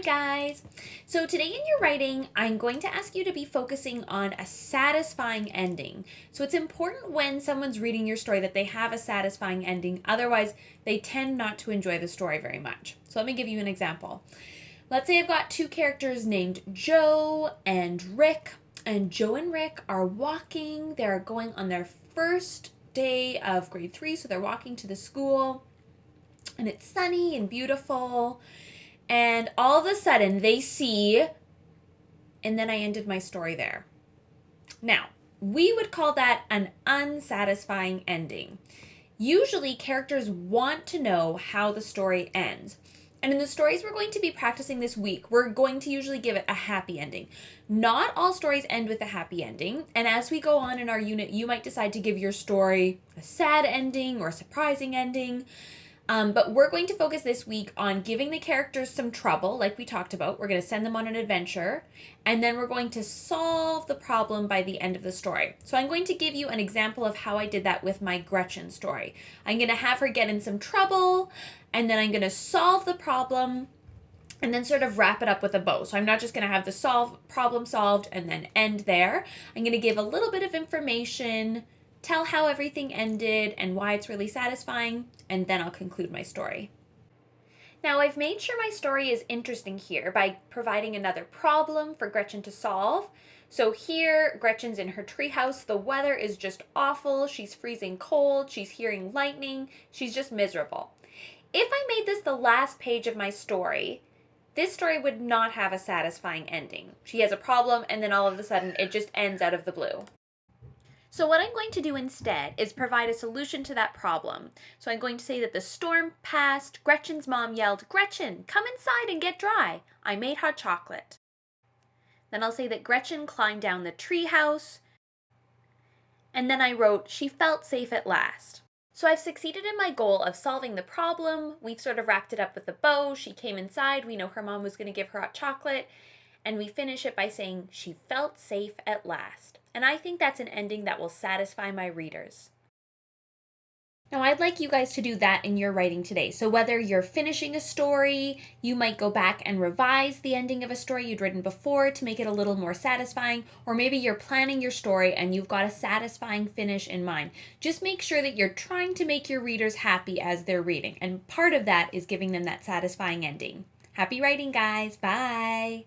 guys! So today in your writing, I'm going to ask you to be focusing on a satisfying ending. So it's important when someone's reading your story that they have a satisfying ending, otherwise they tend not to enjoy the story very much. So let me give you an example. Let's say I've got two characters named Joe and Rick, and Joe and Rick are walking. They're going on their first day of grade 3, so they're walking to the school, and it's sunny and beautiful. And all of a sudden they see, and then I ended my story there. Now, we would call that an unsatisfying ending. Usually characters want to know how the story ends. And in the stories we're going to be practicing this week, we're going to usually give it a happy ending. Not all stories end with a happy ending. And as we go on in our unit, you might decide to give your story a sad ending or a surprising ending. But we're going to focus this week on giving the characters some trouble, like we talked about. We're going to send them on an adventure, and then we're going to solve the problem by the end of the story. So I'm going to give you an example of how I did that with my Gretchen story. I'm going to have her get in some trouble, and then I'm going to solve the problem, and then sort of wrap it up with a bow. So I'm not just going to have the problem solved and then end there. I'm going to give a little bit of information, tell how everything ended and why it's really satisfying, and then I'll conclude my story. Now, I've made sure my story is interesting here by providing another problem for Gretchen to solve. So here, Gretchen's in her treehouse. The weather is just awful. She's freezing cold. She's hearing lightning. She's just miserable. If I made this the last page of my story, this story would not have a satisfying ending. She has a problem, and then all of a sudden, it just ends out of the blue. So what I'm going to do instead is provide a solution to that problem. So I'm going to say that the storm passed. Gretchen's mom yelled, "Gretchen, come inside and get dry. I made hot chocolate." Then I'll say that Gretchen climbed down the treehouse. And then I wrote, "She felt safe at last." So I've succeeded in my goal of solving the problem. We've sort of wrapped it up with a bow. She came inside. We know her mom was going to give her hot chocolate. And we finish it by saying, "She felt safe at last." And I think that's an ending that will satisfy my readers. Now, I'd like you guys to do that in your writing today. So whether you're finishing a story, you might go back and revise the ending of a story you'd written before to make it a little more satisfying, or maybe you're planning your story and you've got a satisfying finish in mind. Just make sure that you're trying to make your readers happy as they're reading, and part of that is giving them that satisfying ending. Happy writing, guys. Bye.